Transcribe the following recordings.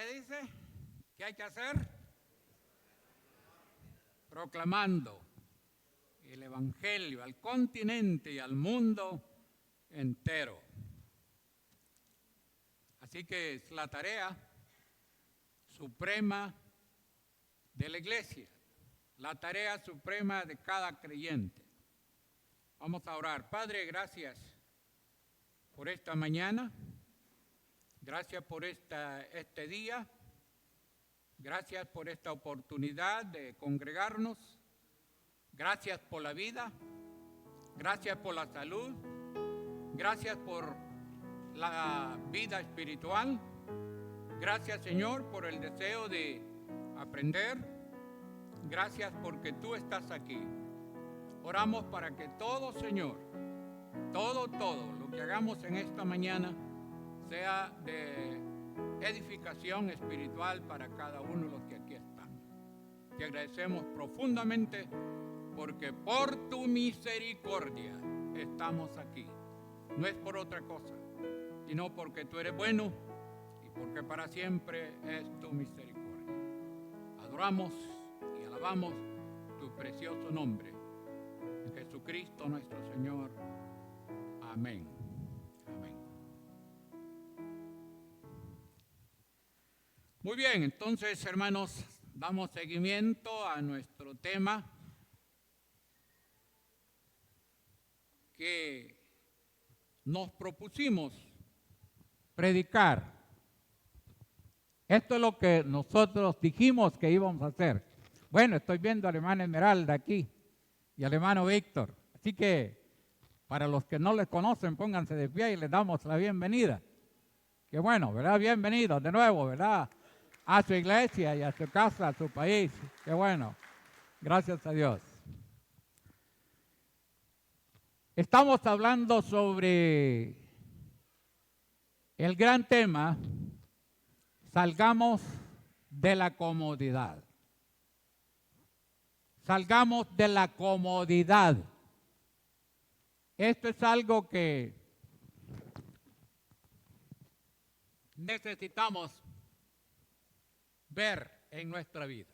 ¿qué dice? ¿Qué hay que hacer? Proclamando el Evangelio al continente y al mundo entero. Así que es la tarea suprema de la Iglesia, la tarea suprema de cada creyente. Vamos a orar. Padre, gracias por esta mañana, gracias por este día, gracias por esta oportunidad de congregarnos, gracias por la vida, gracias por la salud, gracias por la vida espiritual, gracias Señor por el deseo de aprender, gracias porque tú estás aquí. Oramos para que todo, Señor, todo lo que hagamos en esta mañana sea de edificación espiritual para cada uno de los que aquí están. Te agradecemos profundamente porque por tu misericordia estamos aquí. No es por otra cosa, sino porque tú eres bueno y porque para siempre es tu misericordia. Adoramos y alabamos tu precioso nombre. En Jesucristo nuestro Señor. Amén. Amén. Muy bien, entonces, hermanos, damos seguimiento a nuestro tema que nos propusimos predicar. Esto es lo que nosotros dijimos que íbamos a hacer. Bueno, estoy viendo al hermano Esmeralda aquí y al hermano Víctor. Así que para los que no les conocen, pónganse de pie y les damos la bienvenida. Qué bueno, ¿verdad? Bienvenidos de nuevo, ¿verdad? A su iglesia y a su casa, a su país. Qué bueno. Gracias a Dios. Estamos hablando sobre el gran tema, salgamos de la comodidad. Salgamos de la comodidad. Esto es algo que necesitamos ver en nuestra vida.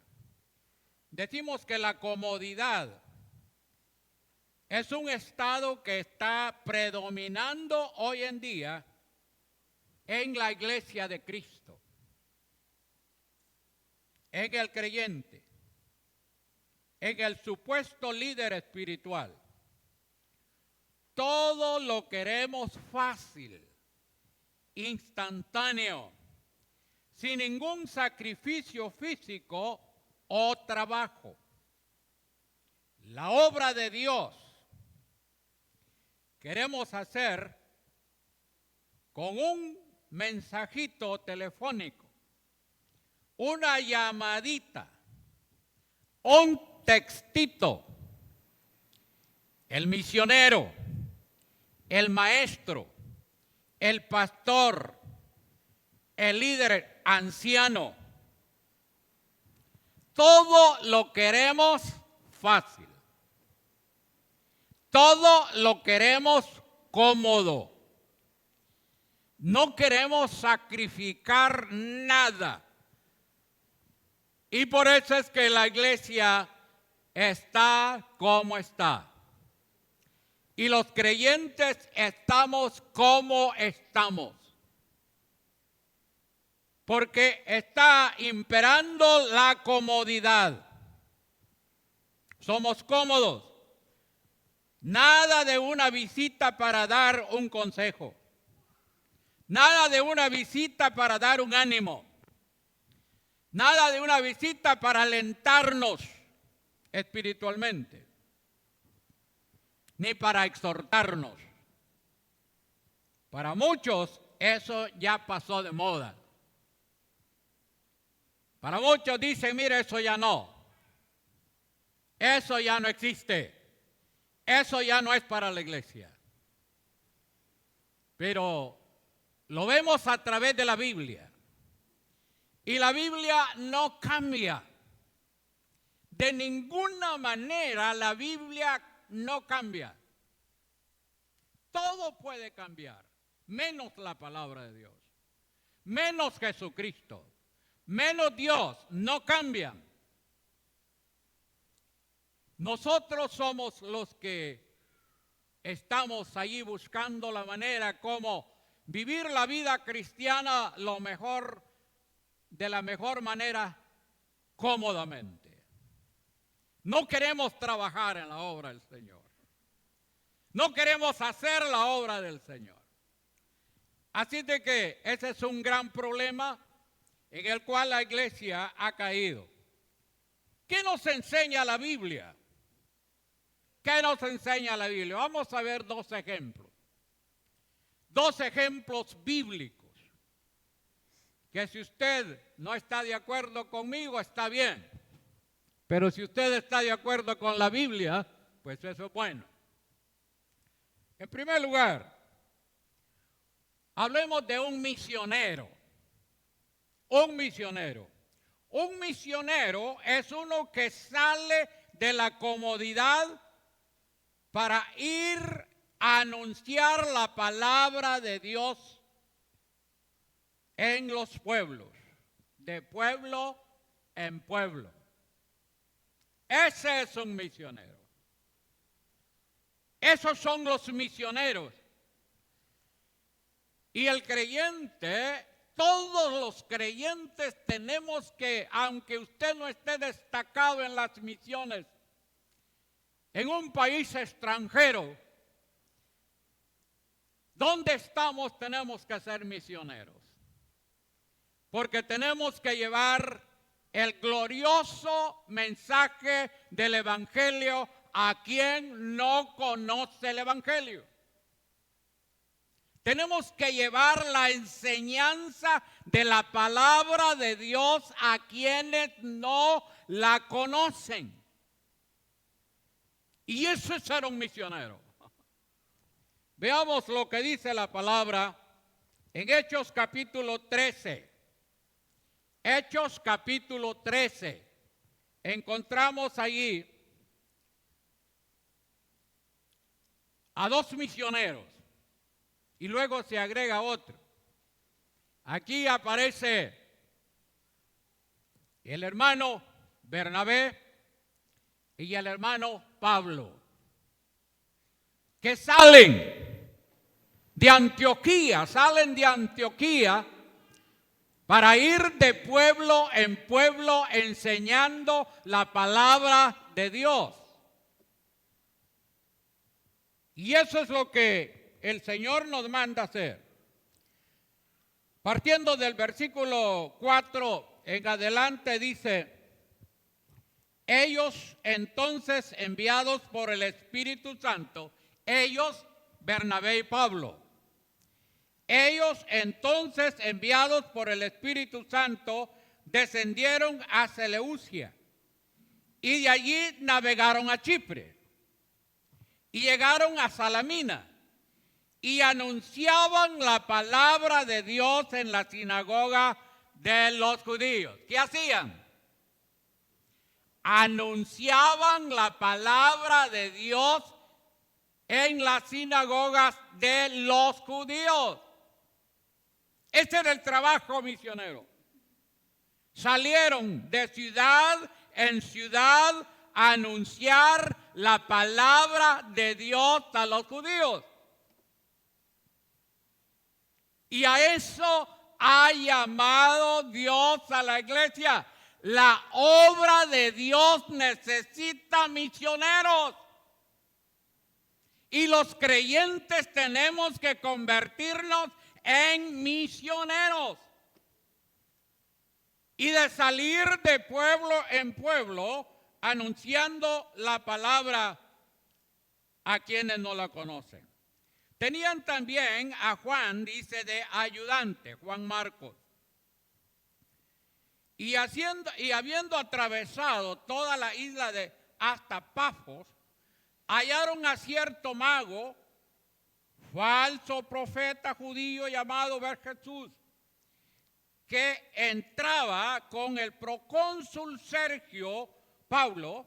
Decimos que la comodidad es un estado que está predominando hoy en día en la iglesia de Cristo, en el creyente, en el supuesto líder espiritual. Todo lo queremos fácil, instantáneo, sin ningún sacrificio físico o trabajo. La obra de Dios queremos hacer con un mensajito telefónico, una llamadita, un textito. El misionero, el maestro, el pastor, el líder anciano, todo lo queremos fácil. Todo lo queremos cómodo. No queremos sacrificar nada. Y por eso es que la iglesia está como está. Y los creyentes estamos como estamos. Porque está imperando la comodidad. Somos cómodos. Nada de una visita para dar un consejo. Nada de una visita para dar un ánimo. Nada de una visita para alentarnos espiritualmente. Ni para exhortarnos. Para muchos eso ya pasó de moda. Para muchos dicen, mire, eso ya no. Eso ya no existe. Eso ya no es para la iglesia. Pero lo vemos a través de la Biblia. Y la Biblia no cambia. De ninguna manera la Biblia no cambia. Todo puede cambiar, menos la palabra de Dios, menos Jesucristo, menos Dios no cambian. Nosotros somos los que estamos allí buscando la manera como vivir la vida cristiana de la mejor manera, cómodamente. No queremos trabajar en la obra del Señor. No queremos hacer la obra del Señor. Así de que ese es un gran problema en el cual la iglesia ha caído. ¿Qué nos enseña la Biblia? ¿Qué nos enseña la Biblia? Vamos a ver dos ejemplos. Dos ejemplos bíblicos. Que si usted no está de acuerdo conmigo, está bien. Pero si usted está de acuerdo con la Biblia, pues eso es bueno. En primer lugar, hablemos de un misionero. Un misionero. Un misionero es uno que sale de la comodidad para ir a anunciar la palabra de Dios en los pueblos, de pueblo en pueblo. Ese es un misionero. Esos son los misioneros. Y el creyente, todos los creyentes tenemos que, aunque usted no esté destacado en las misiones, en un país extranjero, ¿dónde estamos? Tenemos que ser misioneros. Porque tenemos que llevar el glorioso mensaje del Evangelio a quien no conoce el Evangelio. Tenemos que llevar la enseñanza de la palabra de Dios a quienes no la conocen. Y eso es ser un misionero. Veamos lo que dice la palabra en Hechos capítulo 13. Hechos capítulo 13. Encontramos allí a dos misioneros y luego se agrega otro. Aquí aparece el hermano Bernabé y el hermano Pablo, que salen de Antioquía para ir de pueblo en pueblo enseñando la palabra de Dios. Y eso es lo que el Señor nos manda hacer. Partiendo del versículo 4 en adelante dice: ellos entonces enviados por el Espíritu Santo, ellos, Bernabé y Pablo, ellos entonces enviados por el Espíritu Santo descendieron a Seleucia y de allí navegaron a Chipre y llegaron a Salamina y anunciaban la palabra de Dios en la sinagoga de los judíos. ¿Qué hacían? Anunciaban la palabra de Dios en las sinagogas de los judíos. Ese era el trabajo misionero. Salieron de ciudad en ciudad a anunciar la palabra de Dios a los judíos. Y a eso ha llamado Dios a la iglesia. La obra de Dios necesita misioneros. Y los creyentes tenemos que convertirnos en misioneros. Y de salir de pueblo en pueblo anunciando la palabra a quienes no la conocen. Tenían también a Juan, dice, de ayudante, Juan Marcos. Y habiendo atravesado toda la isla de hasta Pafos, hallaron a cierto mago, falso profeta judío llamado Bar-Jesús, que entraba con el procónsul Sergio Paulo,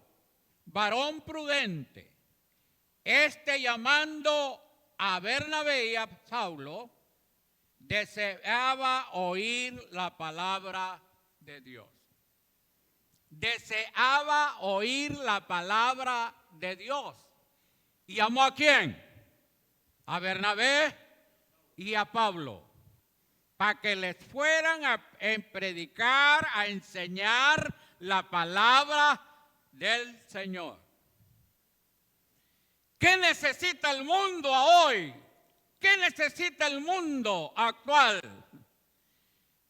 varón prudente. Llamando a Bernabé y a Saulo, deseaba oír la palabra de Dios. Deseaba oír la palabra de Dios. ¿Y llamó a quién? A Bernabé y a Pablo, para que les fueran a predicar, a enseñar la palabra del Señor. ¿Qué necesita el mundo hoy? ¿Qué necesita el mundo actual?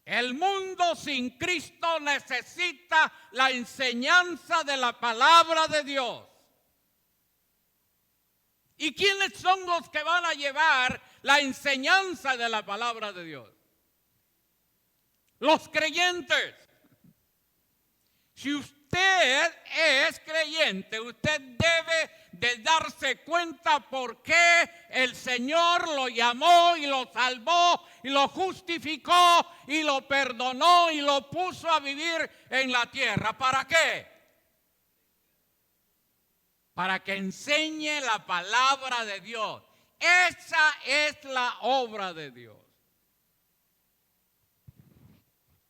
El mundo sin Cristo necesita la enseñanza de la palabra de Dios. ¿Y quiénes son los que van a llevar la enseñanza de la palabra de Dios? Los creyentes. Si usted es creyente, usted debe de darse cuenta por qué el Señor lo llamó y lo salvó y lo justificó y lo perdonó y lo puso a vivir en la tierra. ¿Para qué? Para que enseñe la palabra de Dios. Esa es la obra de Dios.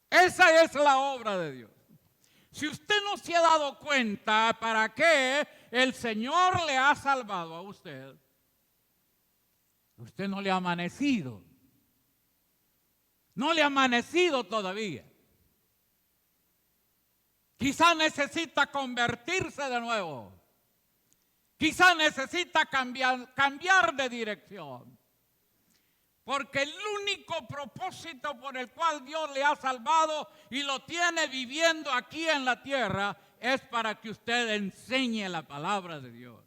Esa es la obra de Dios. Si usted no se ha dado cuenta para qué el Señor le ha salvado a usted, usted no le ha amanecido. No le ha amanecido todavía. Quizá necesita convertirse de nuevo. Quizá necesita cambiar de dirección. Porque el único propósito por el cual Dios le ha salvado y lo tiene viviendo aquí en la tierra es para que usted enseñe la palabra de Dios.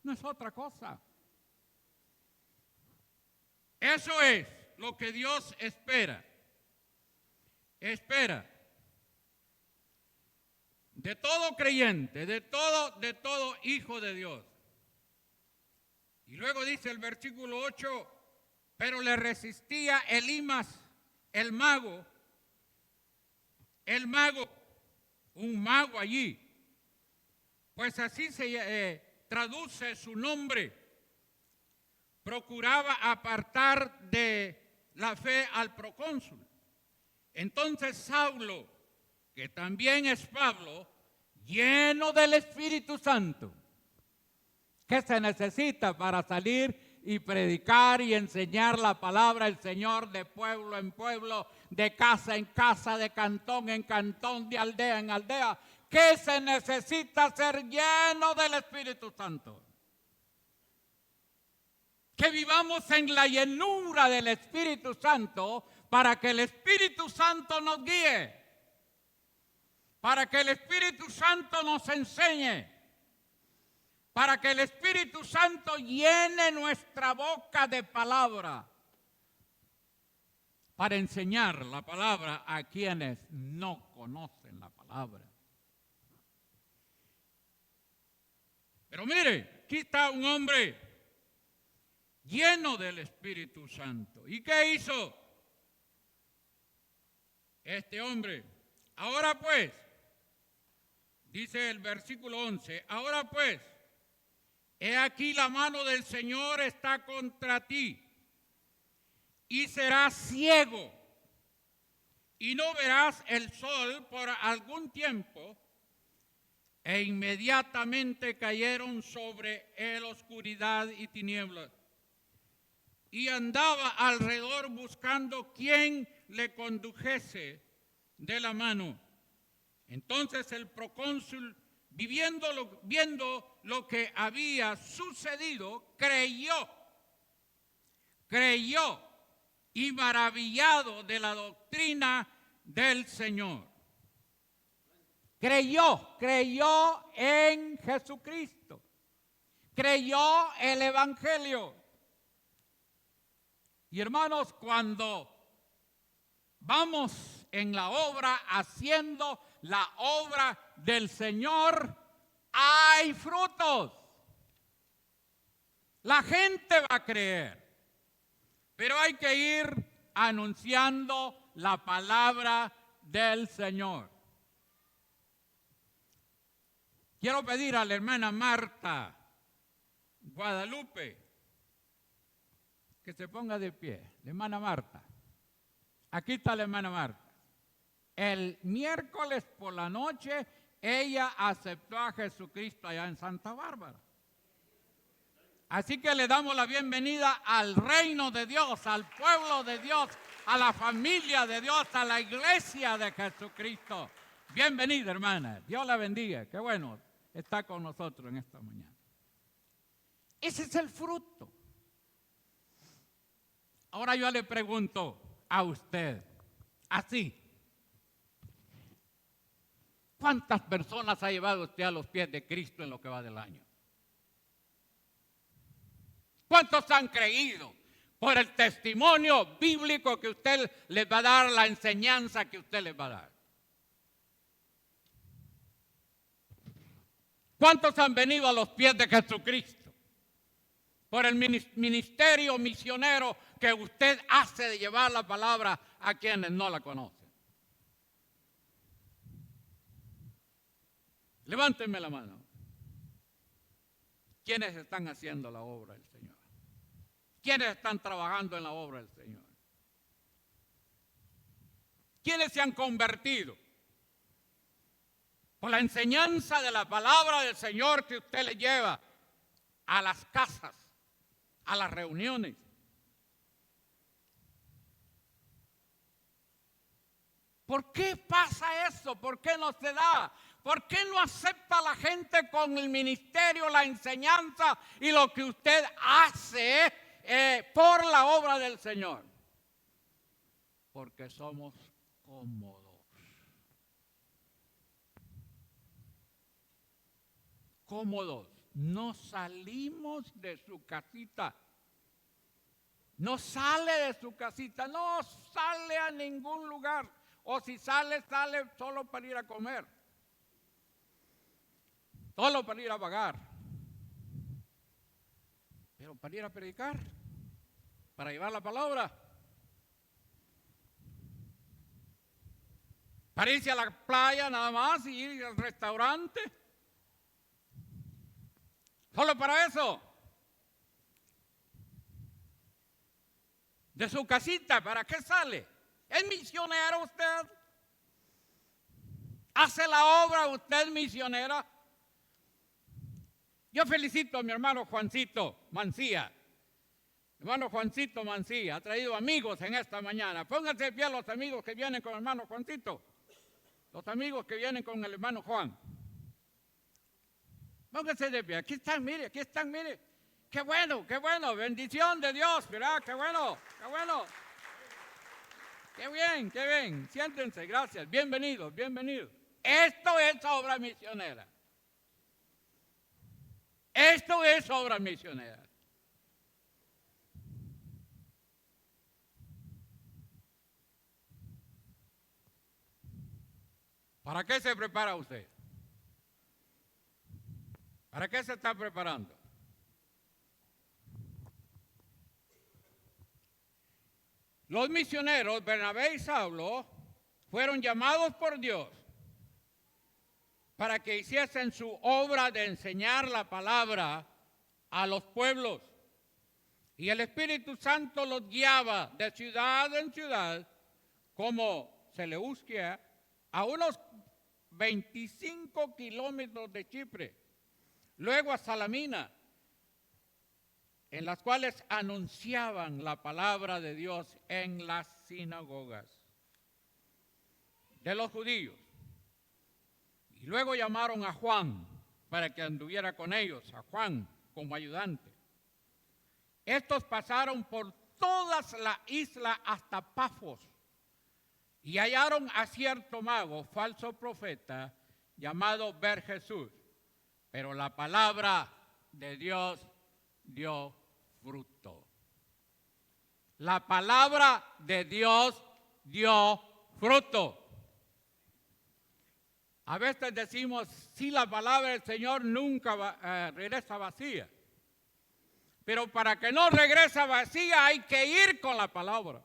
No es otra cosa. Eso es lo que Dios espera. Espera de todo creyente, de todo hijo de Dios. Y luego dice el versículo 8, pero le resistía Elimas, el mago, un mago allí, pues así se traduce su nombre. Procuraba apartar de la fe al procónsul. Entonces Saulo, que también es Pablo, lleno del Espíritu Santo, ¿qué se necesita para salir y predicar y enseñar la palabra del Señor de pueblo en pueblo, de casa en casa, de cantón en cantón, de aldea en aldea? ¿Qué se necesita? Ser lleno del Espíritu Santo. Que vivamos en la llenura del Espíritu Santo para que el Espíritu Santo nos guíe, para que el Espíritu Santo nos enseñe, para que el Espíritu Santo llene nuestra boca de palabra, para enseñar la palabra a quienes no conocen la palabra. Pero mire, aquí está un hombre lleno del Espíritu Santo. ¿Y qué hizo este hombre? Ahora pues, dice el versículo 11, ahora pues, he aquí la mano del Señor está contra ti, y serás ciego, y no verás el sol por algún tiempo. E inmediatamente cayeron sobre él oscuridad y tinieblas, y andaba alrededor buscando quien le condujese de la mano. Entonces el procónsul, viendo lo que había sucedido, creyó y maravillado de la doctrina del Señor. Creyó en Jesucristo. Creyó el Evangelio. Y hermanos, cuando vamos en la obra, haciendo la obra del Señor, hay frutos. La gente va a creer, pero hay que ir anunciando la palabra del Señor. Quiero pedir a la hermana Marta Guadalupe que se ponga de pie. La hermana Marta. Aquí está la hermana Marta. El miércoles por la noche ella aceptó a Jesucristo allá en Santa Bárbara. Así que le damos la bienvenida al reino de Dios, al pueblo de Dios, a la familia de Dios, a la iglesia de Jesucristo. Bienvenida, hermana. Dios la bendiga. Qué bueno está con nosotros en esta mañana. Ese es el fruto. Ahora yo le pregunto a usted, así, ¿cuántas personas ha llevado usted a los pies de Cristo en lo que va del año? ¿Cuántos han creído por el testimonio bíblico que usted les va a dar, la enseñanza que usted les va a dar? ¿Cuántos han venido a los pies de Jesucristo por el ministerio misionero que usted hace de llevar la palabra a quienes no la conocen? Levántenme la mano. ¿Quiénes están haciendo la obra del Señor? ¿Quiénes están trabajando en la obra del Señor? ¿Quiénes se han convertido por la enseñanza de la palabra del Señor que usted le lleva a las casas, a las reuniones? ¿Por qué pasa eso? ¿Por qué no se da? ¿Por qué no acepta la gente con el ministerio, la enseñanza y lo que usted hace por la obra del Señor? Porque somos cómodos. Cómodos. No salimos de su casita. No sale de su casita. No sale a ningún lugar. O si sale, sale solo para ir a comer. Solo para ir a vagar. Pero para ir a predicar, para llevar la palabra, para irse a la playa nada más y ir al restaurante. Solo para eso. De su casita, ¿para qué sale? ¿Es misionero usted? ¿Hace la obra usted misionera? Yo felicito a mi hermano Juancito Mancía. Hermano Juancito Mancía ha traído amigos en esta mañana. Pónganse de pie los amigos que vienen con el hermano Juancito. Los amigos que vienen con el hermano Juan. Pónganse de pie. Aquí están, mire, aquí están, mire. Qué bueno, bendición de Dios, ¿verdad? Qué bueno, qué bueno. Qué bien, qué bien. Siéntense, gracias. Bienvenidos, bienvenidos. Esto es obra misionera. Esto es obra misionera. ¿Para qué se prepara usted? ¿Para qué se está preparando? Los misioneros, Bernabé y Saulo, fueron llamados por Dios para que hiciesen su obra de enseñar la palabra a los pueblos. Y el Espíritu Santo los guiaba de ciudad en ciudad, como Seleucia, a unos 25 kilómetros de Chipre, luego a Salamina, en las cuales anunciaban la palabra de Dios en las sinagogas de los judíos. Y luego llamaron a Juan para que anduviera con ellos, a Juan como ayudante. Estos pasaron por toda la isla hasta Pafos y hallaron a cierto mago, falso profeta, llamado Bar-Jesús. Pero la palabra de Dios dio fruto. La palabra de Dios dio fruto. A veces decimos, sí, la palabra del Señor nunca regresa vacía. Pero para que no regrese vacía hay que ir con la palabra.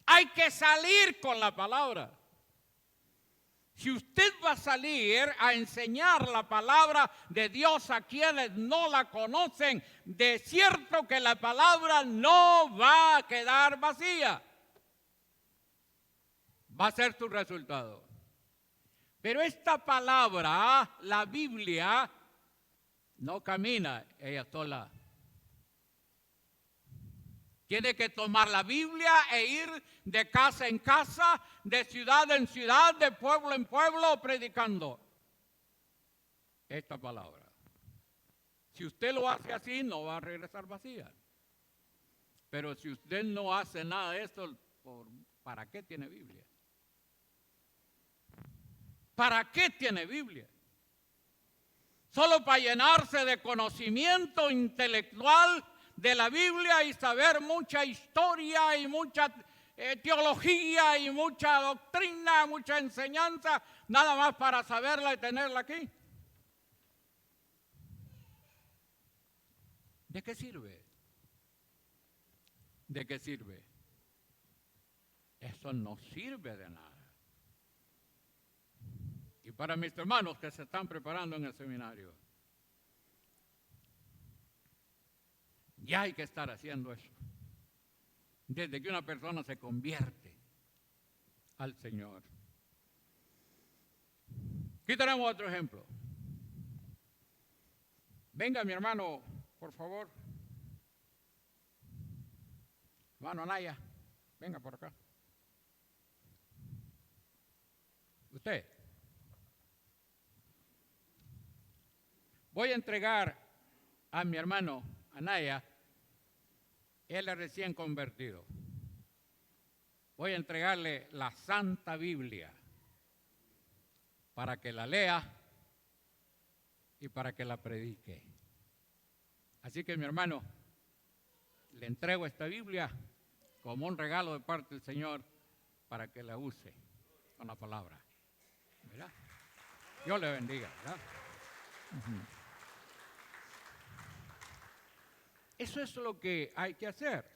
Hay que salir con la palabra. Si usted va a salir a enseñar la palabra de Dios a quienes no la conocen, de cierto que la palabra no va a quedar vacía. va a ser su resultado. Pero esta palabra, la Biblia, no camina ella sola. Tiene que tomar la Biblia e ir de casa en casa, de ciudad en ciudad, de pueblo en pueblo, predicando esta palabra. Si usted lo hace así, no va a regresar vacía. Pero si usted no hace nada de esto, ¿para qué tiene Biblia? ¿Para qué tiene Biblia? Solo para llenarse de conocimiento intelectual de la Biblia y saber mucha historia y mucha teología y mucha doctrina, mucha enseñanza, nada más para saberla y tenerla aquí. ¿De qué sirve? ¿De qué sirve? Eso no sirve de nada. Y para mis hermanos que se están preparando en el seminario, ya hay que estar haciendo eso. Desde que una persona se convierte al Señor. Aquí tenemos otro ejemplo. Venga, mi hermano, por favor. Hermano Anaya, venga por acá. Usted. Voy a entregar a mi hermano Anaya, él es recién convertido. Voy a entregarle la Santa Biblia para que la lea y para que la predique. Así que mi hermano, le entrego esta Biblia como un regalo de parte del Señor para que la use con la palabra. ¿Verdad? Dios le bendiga, ¿verdad? Eso es lo que hay que hacer.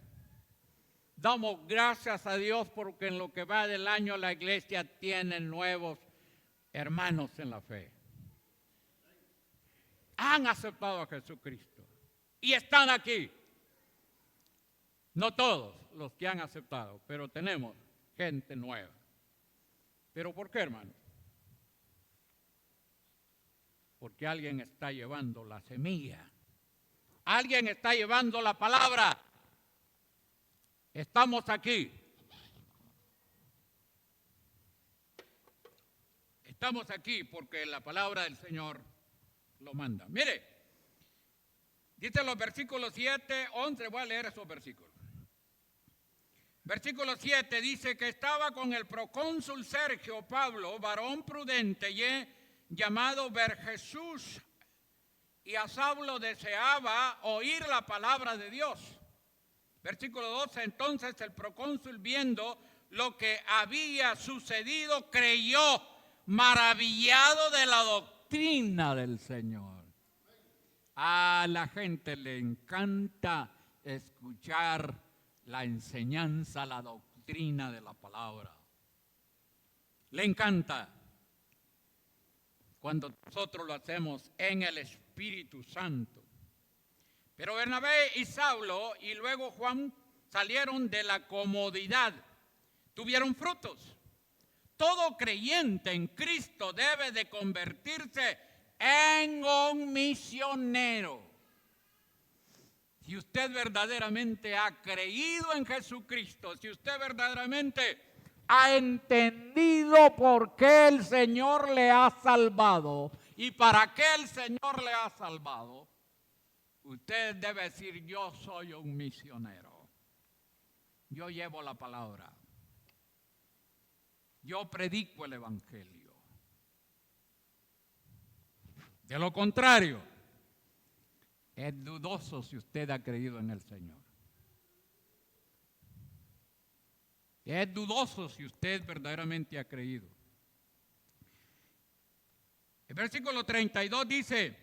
Damos gracias a Dios porque en lo que va del año la iglesia tiene nuevos hermanos en la fe. Han aceptado a Jesucristo y están aquí. No todos los que han aceptado, pero tenemos gente nueva. ¿Pero por qué, hermano? Porque alguien está llevando la semilla. Alguien está llevando la palabra. Estamos aquí. Estamos aquí porque la palabra del Señor lo manda. Mire, dice los versículos 7, 11, voy a leer esos versículos. Versículo 7 dice que estaba con el procónsul Sergio Pablo, varón prudente, llamado Barjesús, y a Saulo deseaba oír la palabra de Dios. Versículo 12, entonces el procónsul, viendo lo que había sucedido, creyó, maravillado de la doctrina del Señor. A la gente le encanta escuchar la enseñanza, la doctrina de la palabra. Le encanta cuando nosotros lo hacemos en el Espíritu Santo. Pero Bernabé y Saulo y luego Juan salieron de la comodidad, tuvieron frutos. Todo creyente en Cristo debe de convertirse en un misionero. Si usted verdaderamente ha creído en Jesucristo, si usted verdaderamente ha entendido por qué el Señor le ha salvado y para qué el Señor le ha salvado, usted debe decir: yo soy un misionero. Yo llevo la palabra. Yo predico el evangelio. De lo contrario, es dudoso si usted ha creído en el Señor. Es dudoso si usted verdaderamente ha creído. El versículo 32 dice: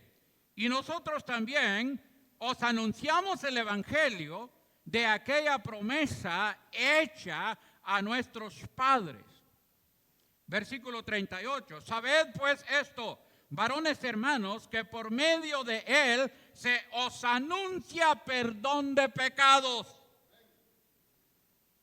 y nosotros también os anunciamos el evangelio de aquella promesa hecha a nuestros padres. Versículo 38, sabed pues esto, varones hermanos, que por medio de él se os anuncia perdón de pecados.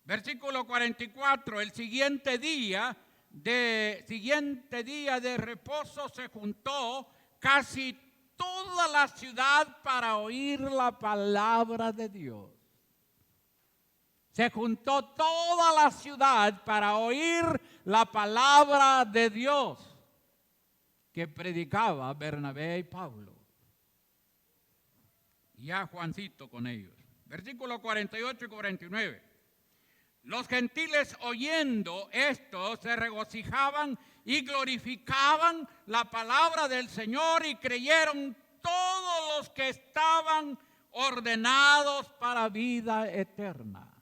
Versículo 44, el siguiente día de reposo se juntó casi toda la ciudad para oír la palabra de Dios. Se juntó toda la ciudad para oír la palabra de Dios que predicaba Bernabé y Pablo. Y a Juancito con ellos. Versículos 48 y 49. Los gentiles oyendo esto se regocijaban y glorificaban la palabra del Señor y creyeron todos los que estaban ordenados para vida eterna.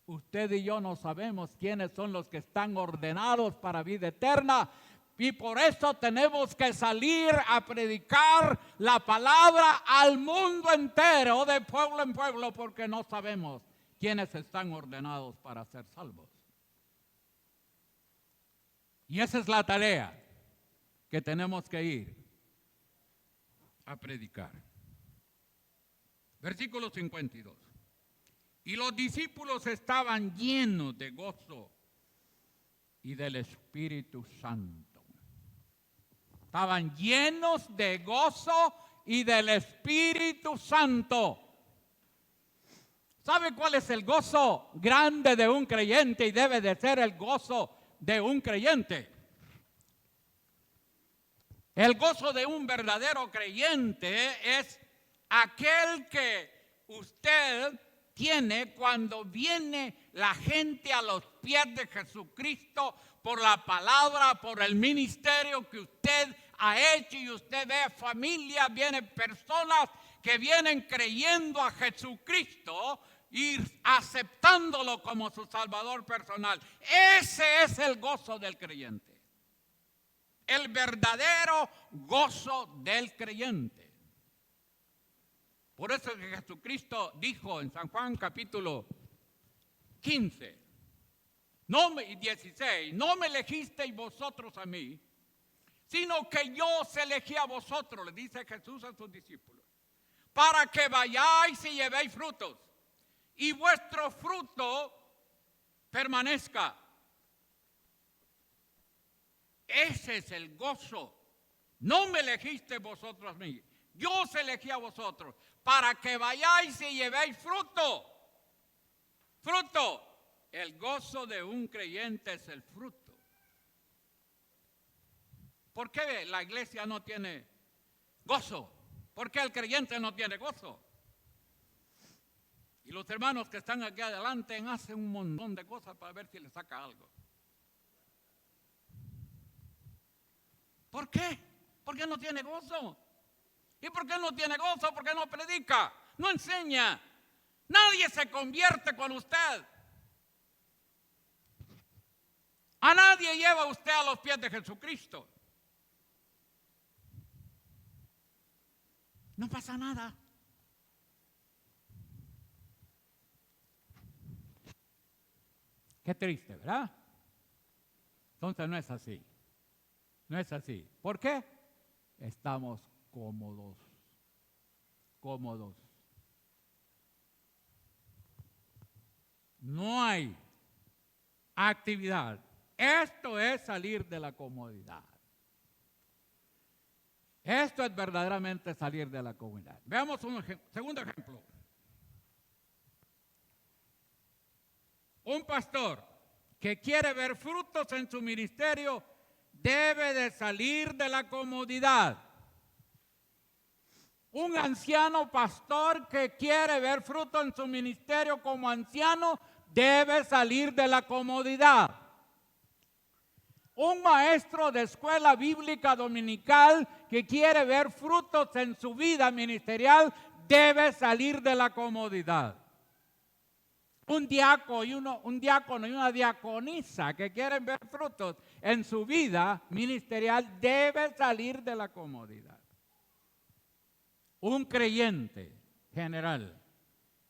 Usted y yo no sabemos quiénes son los que están ordenados para vida eterna y por eso tenemos que salir a predicar la palabra al mundo entero, de pueblo en pueblo, porque no sabemos quiénes están ordenados para ser salvos. Y esa es la tarea que tenemos que ir a predicar. Versículo 52. Y los discípulos estaban llenos de gozo y del Espíritu Santo. Estaban llenos de gozo y del Espíritu Santo. ¿Sabe cuál es el gozo grande de un creyente y debe de ser el gozo de un creyente? El gozo de un verdadero creyente es aquel que usted tiene cuando viene la gente a los pies de Jesucristo por la palabra, por el ministerio que usted ha hecho, y usted ve familias, vienen personas que vienen creyendo a Jesucristo y aceptándolo como su Salvador personal. Ese es el gozo del creyente. El verdadero gozo del creyente. Por eso que Jesucristo dijo en San Juan capítulo 15, 16, no me elegisteis vosotros a mí, sino que yo os elegí a vosotros, le dice Jesús a sus discípulos, para que vayáis y llevéis frutos, y vuestro fruto permanezca. Ese es el gozo. No me elegisteis vosotros a mí, yo os elegí a vosotros, para que vayáis y llevéis fruto. Fruto. El gozo de un creyente es el fruto. ¿Por qué la iglesia no tiene gozo? ¿Por qué el creyente no tiene gozo? Y los hermanos que están aquí adelante hacen un montón de cosas para ver si les saca algo. ¿Por qué? ¿Por qué no tiene gozo? ¿Y por qué no tiene gozo? ¿Por qué no predica? No enseña. Nadie se convierte con usted. A nadie lleva usted a los pies de Jesucristo. No pasa nada. Qué triste, ¿verdad? Entonces no es así. No es así. ¿Por qué? Estamos cómodos. No hay actividad. Esto es salir de la comodidad. Esto es verdaderamente salir de la comodidad. Veamos un segundo ejemplo. Un pastor que quiere ver frutos en su ministerio debe de salir de la comodidad. Un anciano pastor que quiere ver fruto en su ministerio como anciano debe salir de la comodidad. Un maestro de escuela bíblica dominical que quiere ver frutos en su vida ministerial debe salir de la comodidad. Un diácono y una diaconisa que quieren ver frutos en su vida ministerial debe salir de la comodidad. Un creyente general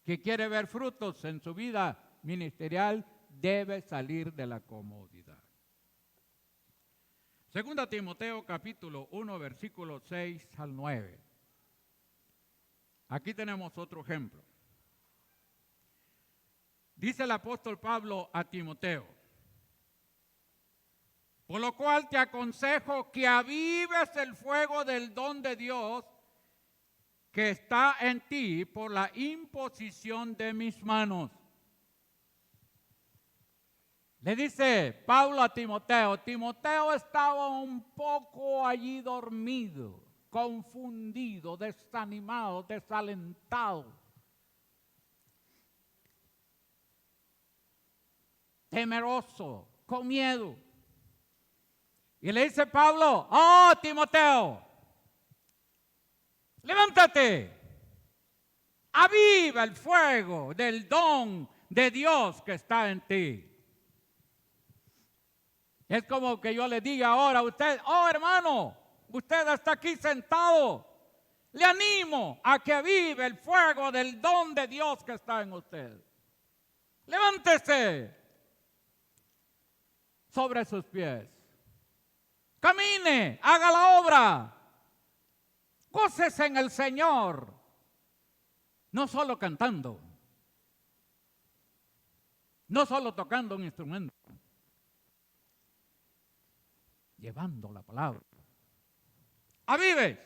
que quiere ver frutos en su vida ministerial debe salir de la comodidad. Segunda Timoteo capítulo 1 versículos 6 al 9. Aquí tenemos otro ejemplo. Dice el apóstol Pablo a Timoteo: por lo cual te aconsejo que avives el fuego del don de Dios que está en ti por la imposición de mis manos. Le dice Pablo a Timoteo. Timoteo estaba un poco allí dormido, confundido, desanimado, desalentado, temeroso, con miedo. Y le dice Pablo: oh, Timoteo, levántate, aviva el fuego del don de Dios que está en ti. Es como que yo le diga ahora a usted: oh, hermano, usted está aquí sentado, le animo a que avive el fuego del don de Dios que está en usted. Levántese sobre sus pies, camine, haga la obra, gócese en el Señor, no solo cantando, no solo tocando un instrumento, llevando la palabra. Avives,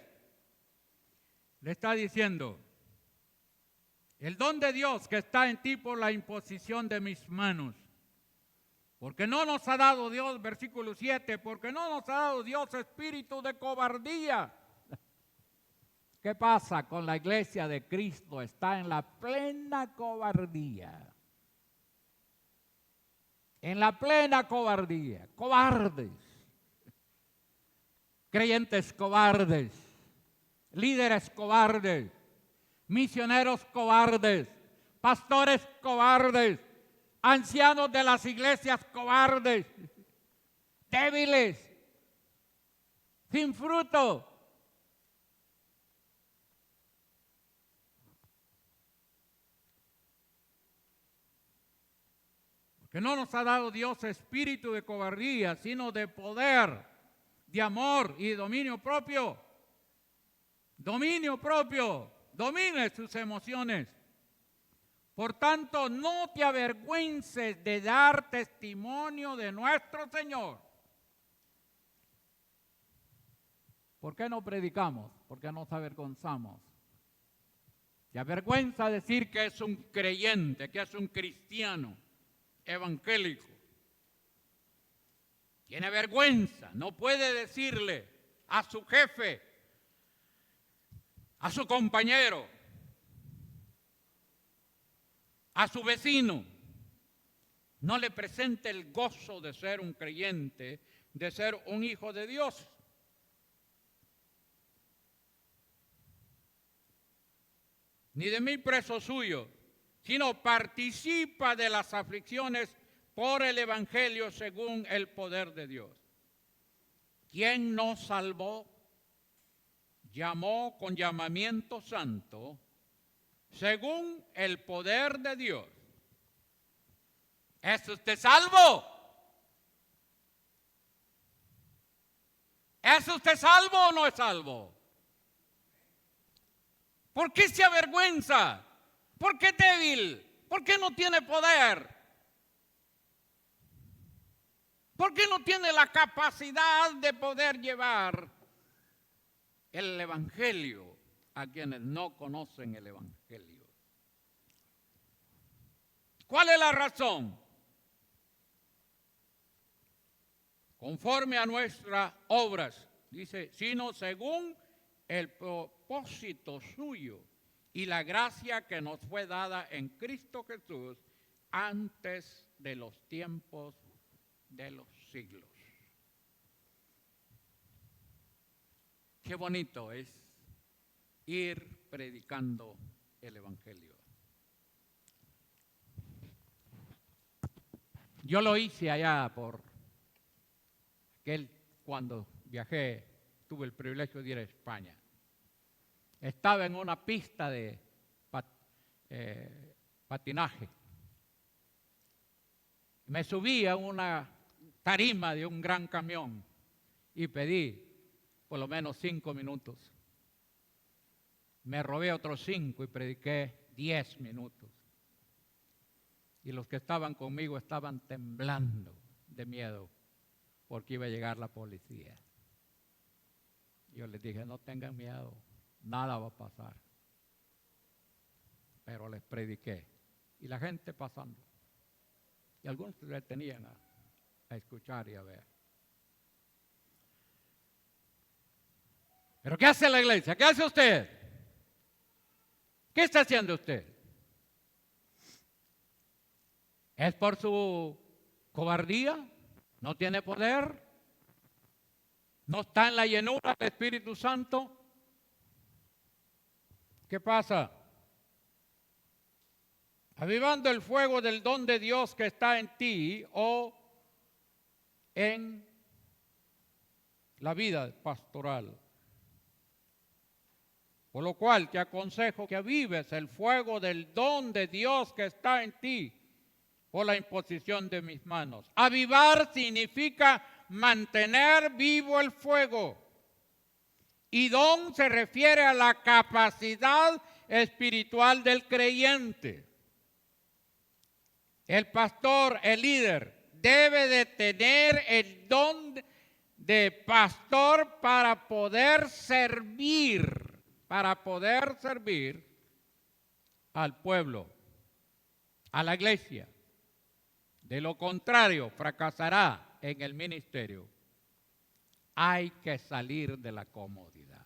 le está diciendo: el don de Dios que está en ti por la imposición de mis manos. Porque no nos ha dado Dios, versículo 7, porque no nos ha dado Dios espíritu de cobardía. ¿Qué pasa con la iglesia de Cristo? Está en la plena cobardía. En la plena cobardía. Cobardes. Creyentes cobardes. Líderes cobardes. Misioneros cobardes. Pastores cobardes. Ancianos de las iglesias cobardes, débiles, sin fruto. Porque no nos ha dado Dios espíritu de cobardía, sino de poder, de amor y de dominio propio. Dominio propio, domine sus emociones. Por tanto, no te avergüences de dar testimonio de nuestro Señor. ¿Por qué no predicamos? ¿Por qué nos avergonzamos? Te avergüenza decir que es un creyente, que es un cristiano evangélico. Tiene vergüenza, no puede decirle a su jefe, a su compañero, a su vecino, no le presente el gozo de ser un creyente, de ser un hijo de Dios. Ni de mí preso suyo, sino participa de las aflicciones por el evangelio según el poder de Dios. ¿Quién nos salvó? Llamó con llamamiento santo, según el poder de Dios. ¿Es usted salvo? ¿Es usted salvo o no es salvo? ¿Por qué se avergüenza? ¿Por qué es débil? ¿Por qué no tiene poder? ¿Por qué no tiene la capacidad de poder llevar el evangelio a quienes no conocen el evangelio? ¿Cuál es la razón? Conforme a nuestras obras, dice, sino según el propósito suyo y la gracia que nos fue dada en Cristo Jesús antes de los tiempos de los siglos. Qué bonito es ir predicando el evangelio. Yo lo hice allá cuando viajé, tuve el privilegio de ir a España. Estaba en una pista de patinaje. Me subí a una tarima de un gran camión y pedí por lo menos 5 minutos. Me robé otros 5 y prediqué 10 minutos. Y los que estaban conmigo estaban temblando de miedo porque iba a llegar la policía. Yo les dije, no tengan miedo, nada va a pasar. Pero les prediqué. Y la gente pasando. Y algunos se detenían a escuchar y a ver. ¿Pero qué hace la iglesia? ¿Qué hace usted? ¿Qué está haciendo usted? ¿Es por su cobardía? ¿No tiene poder? ¿No está en la llenura del Espíritu Santo? ¿Qué pasa? Avivando el fuego del don de Dios que está en ti o en la vida pastoral. Por lo cual te aconsejo que avives el fuego del don de Dios que está en ti por la imposición de mis manos. Avivar significa mantener vivo el fuego. Y don se refiere a la capacidad espiritual del creyente. El pastor, el líder, debe de tener el don de pastor para poder servir al pueblo, a la iglesia. De lo contrario, fracasará en el ministerio. Hay que salir de la comodidad.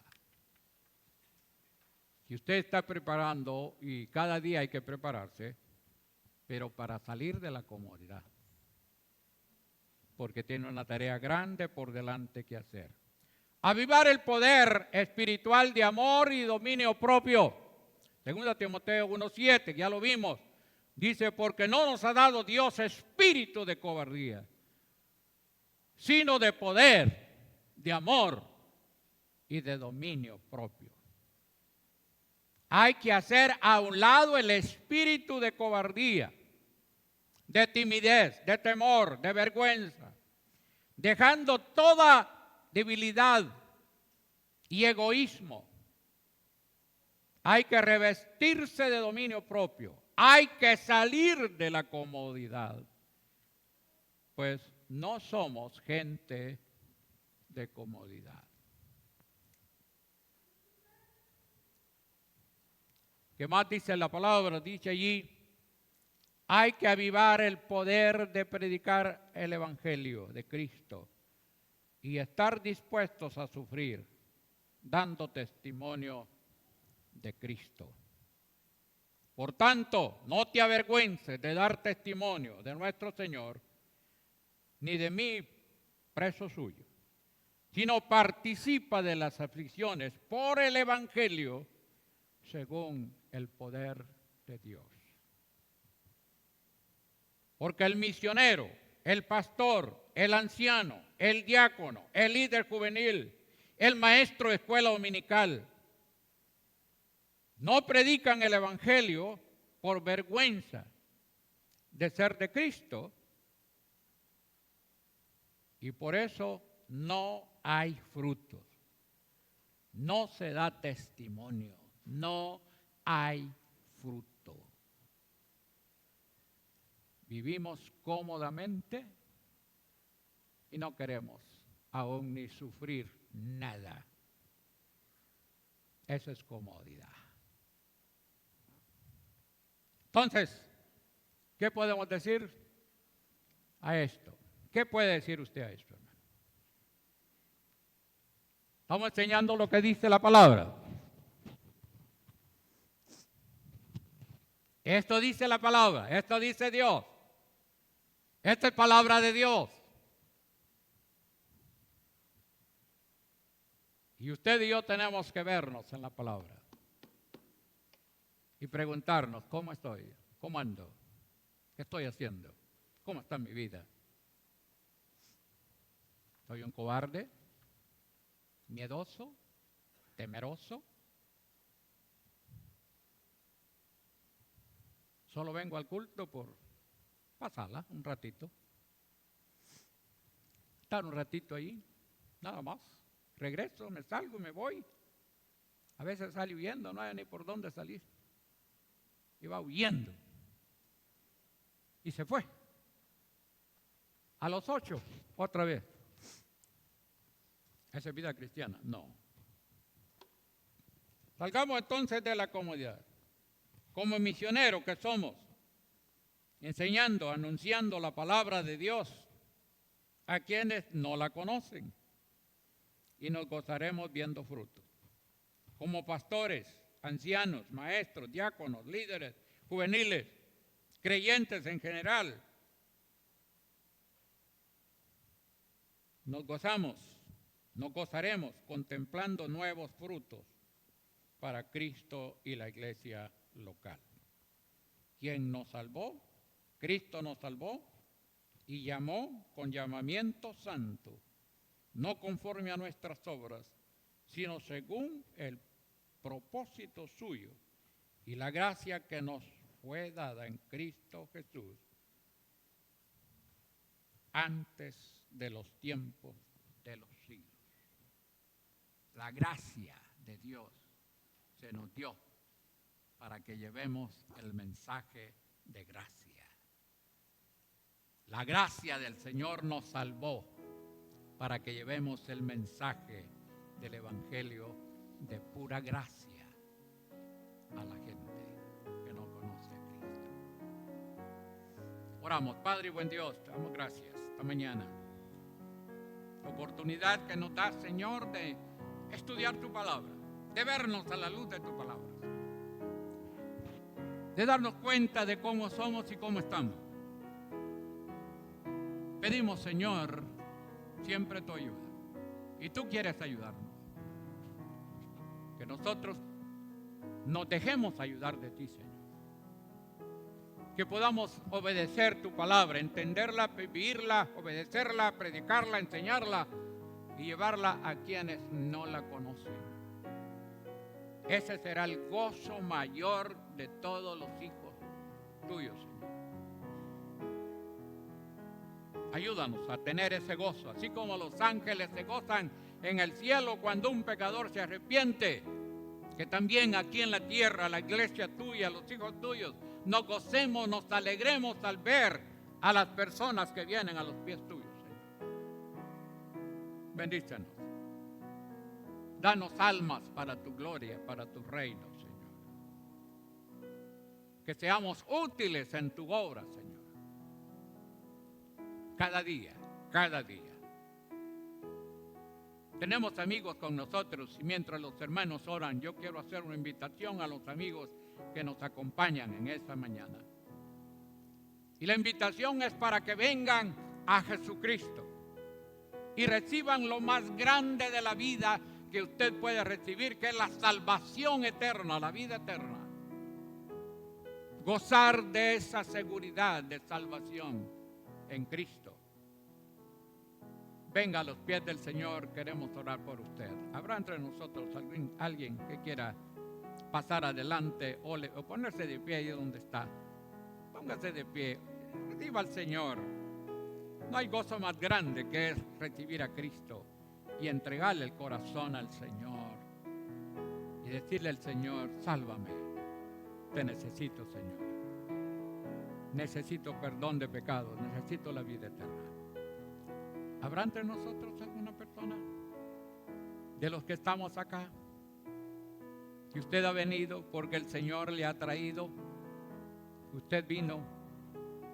Si usted está preparando, y cada día hay que prepararse, pero para salir de la comodidad, porque tiene una tarea grande por delante que hacer. Avivar el poder espiritual de amor y dominio propio. 2 Timoteo 1:7, ya lo vimos. Dice, porque no nos ha dado Dios espíritu de cobardía, sino de poder, de amor y de dominio propio. Hay que hacer a un lado el espíritu de cobardía, de timidez, de temor, de vergüenza, dejando toda debilidad y egoísmo. Hay que revestirse de dominio propio. Hay que salir de la comodidad. Pues no somos gente de comodidad. ¿Qué más dice la palabra? Dice allí, hay que avivar el poder de predicar el Evangelio de Cristo y estar dispuestos a sufrir, dando testimonio de Cristo. Por tanto, no te avergüences de dar testimonio de nuestro Señor, ni de mí, preso suyo, sino participa de las aflicciones por el Evangelio según el poder de Dios. Porque el misionero, el pastor, el anciano, el diácono, el líder juvenil, el maestro de escuela dominical, no predican el Evangelio por vergüenza de ser de Cristo y por eso no hay frutos, no se da testimonio, no hay fruto. Vivimos cómodamente y no queremos aún ni sufrir nada. Eso es comodidad. Entonces, ¿qué podemos decir a esto? ¿Qué puede decir usted a esto, hermano? Estamos enseñando lo que dice la palabra. Esto dice la palabra, esto dice Dios. Esta es palabra de Dios. Y usted y yo tenemos que vernos en la palabra y preguntarnos, ¿cómo estoy? ¿Cómo ando? ¿Qué estoy haciendo? ¿Cómo está mi vida? ¿Soy un cobarde? ¿Miedoso? ¿Temeroso? Solo vengo al culto por pasarla un ratito. Estar un ratito ahí, nada más. Regreso, me salgo, me voy. A veces sale huyendo, no hay ni por dónde salir. Y va huyendo. y se fue. A los 8, otra vez. ¿Esa es vida cristiana? No. Salgamos entonces de la comodidad. Como misioneros que somos, enseñando, anunciando la palabra de Dios a quienes no la conocen. Y nos gozaremos viendo frutos. Como pastores, ancianos, maestros, diáconos, líderes, juveniles, creyentes en general, nos gozaremos contemplando nuevos frutos para Cristo y la iglesia local. ¿Quién nos salvó? Cristo nos salvó y llamó con llamamiento santo, no conforme a nuestras obras, sino según el propósito suyo y la gracia que nos fue dada en Cristo Jesús antes de los tiempos de los siglos. La gracia de Dios se nos dio para que llevemos el mensaje de gracia. La gracia del Señor nos salvó para que llevemos el mensaje del Evangelio de pura gracia a la gente que no conoce a Cristo. Oramos. Padre y buen Dios, te damos gracias esta mañana. La oportunidad que nos da, Señor, de estudiar tu palabra, de vernos a la luz de tu palabra, de darnos cuenta de cómo somos y cómo estamos. Pedimos, Señor, siempre tu ayuda. Y tú quieres ayudarnos. Que nosotros nos dejemos ayudar de ti, Señor. Que podamos obedecer tu palabra, entenderla, vivirla, obedecerla, predicarla, enseñarla y llevarla a quienes no la conocen. Ese será el gozo mayor de todos los hijos tuyos, Señor. Ayúdanos a tener ese gozo, así como los ángeles se gozan en el cielo cuando un pecador se arrepiente, que también aquí en la tierra, la iglesia tuya, los hijos tuyos, nos gocemos, nos alegremos al ver a las personas que vienen a los pies tuyos, Señor. Bendícenos. Danos almas para tu gloria, para tu reino, Señor. Que seamos útiles en tu obra, Señor. Cada día, cada día. Tenemos amigos con nosotros y mientras los hermanos oran, yo quiero hacer una invitación a los amigos que nos acompañan en esta mañana. Y la invitación es para que vengan a Jesucristo y reciban lo más grande de la vida que usted puede recibir, que es la salvación eterna, la vida eterna. Gozar de esa seguridad de salvación en Cristo. Venga a los pies del Señor, queremos orar por usted. ¿Habrá entre nosotros alguien que quiera pasar adelante o ponerse de pie ahí donde está? Póngase de pie, reciba al Señor. No hay gozo más grande que es recibir a Cristo y entregarle el corazón al Señor y decirle al Señor: sálvame, te necesito, Señor. Necesito perdón de pecados, necesito la vida eterna. ¿Habrá entre nosotros alguna persona de los que estamos acá que usted ha venido porque el Señor le ha traído? Usted vino,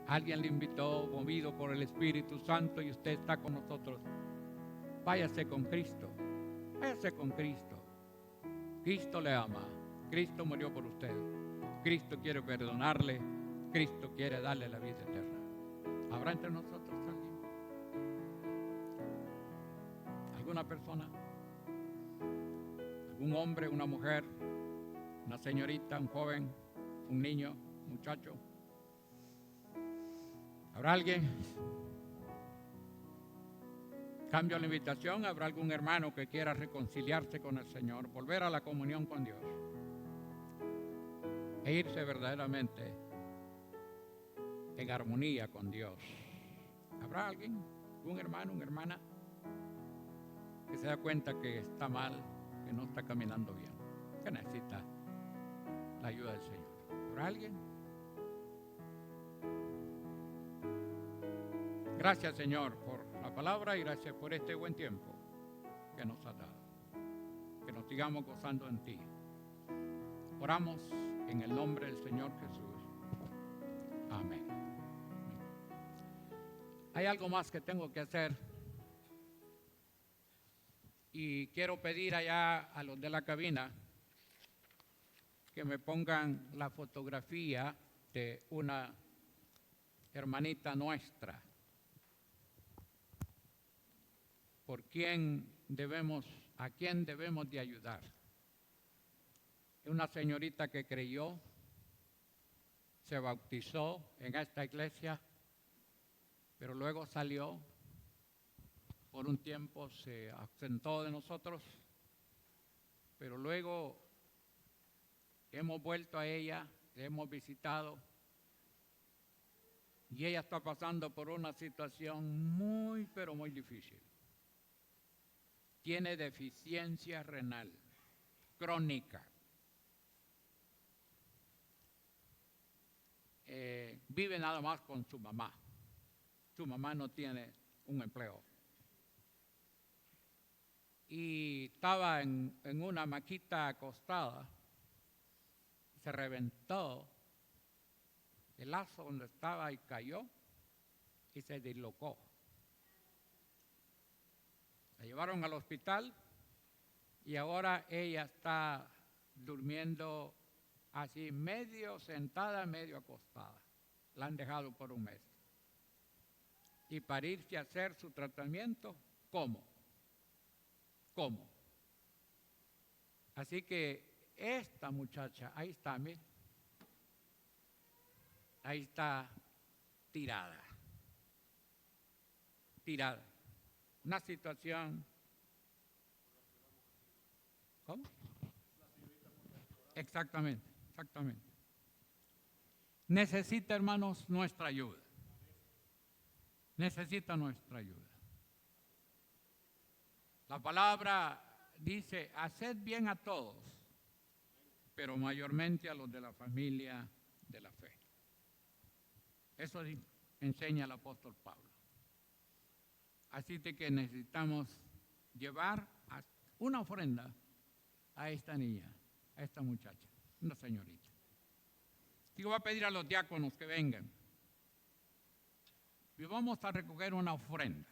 alguien le invitó, movido por el Espíritu Santo, y usted está con nosotros. Váyase con Cristo, váyase con Cristo. Cristo le ama, Cristo murió por usted, Cristo quiere perdonarle, Cristo quiere darle la vida eterna. ¿Habrá entre nosotros alguien? ¿Alguna persona? ¿Algún hombre, una mujer, una señorita, un joven, un niño, un muchacho? ¿Habrá alguien? Cambio la invitación. ¿Habrá algún hermano que quiera reconciliarse con el Señor, volver a la comunión con Dios e irse verdaderamente en armonía con Dios? ¿Habrá alguien, un hermano, una hermana, que se da cuenta que está mal, que no está caminando bien, que necesita la ayuda del Señor? ¿Habrá alguien? Gracias, Señor, por la palabra y gracias por este buen tiempo que nos has dado. Que nos sigamos gozando en ti. Oramos en el nombre del Señor Jesús. Amén. Hay algo más que tengo que hacer y quiero pedir allá a los de la cabina que me pongan la fotografía de una hermanita nuestra, a quién debemos de ayudar. Es una señorita que creyó, se bautizó en esta iglesia, pero luego salió, por un tiempo se ausentó de nosotros, pero luego hemos vuelto a ella, la hemos visitado, y ella está pasando por una situación muy, pero muy difícil. Tiene deficiencia renal crónica. Vive nada más con su mamá. Su mamá no tiene un empleo. Y estaba en una hamaquita acostada. Se reventó el lazo donde estaba y cayó y se dislocó. La llevaron al hospital y ahora ella está durmiendo así, medio sentada, medio acostada. La han dejado por un mes. Y para irse a hacer su tratamiento, ¿cómo? Así que esta muchacha, ahí está, mire. Ahí está tirada. Una situación. ¿Cómo? Exactamente. Necesita, hermanos, nuestra ayuda. Necesita nuestra ayuda. La palabra dice, haced bien a todos, pero mayormente a los de la familia de la fe. Eso enseña el apóstol Pablo. Así que necesitamos llevar una ofrenda a esta niña, a esta muchacha, una señorita. Y voy a pedir a los diáconos que vengan. Y vamos a recoger una ofrenda.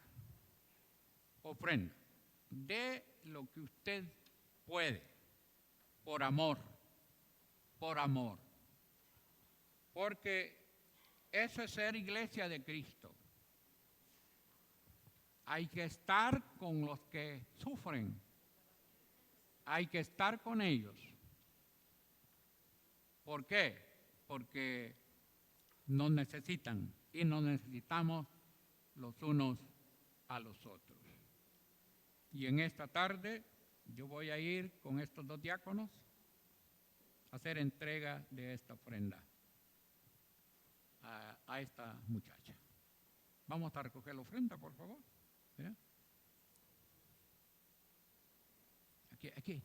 De lo que usted puede, por amor. Porque eso es ser iglesia de Cristo. Hay que estar con los que sufren. Hay que estar con ellos. ¿Por qué? Porque nos necesitan y nos necesitamos los unos a los otros. Y en esta tarde yo voy a ir con estos dos diáconos a hacer entrega de esta ofrenda a esta muchacha. Vamos a recoger la ofrenda, por favor. ¿Mira? Aquí.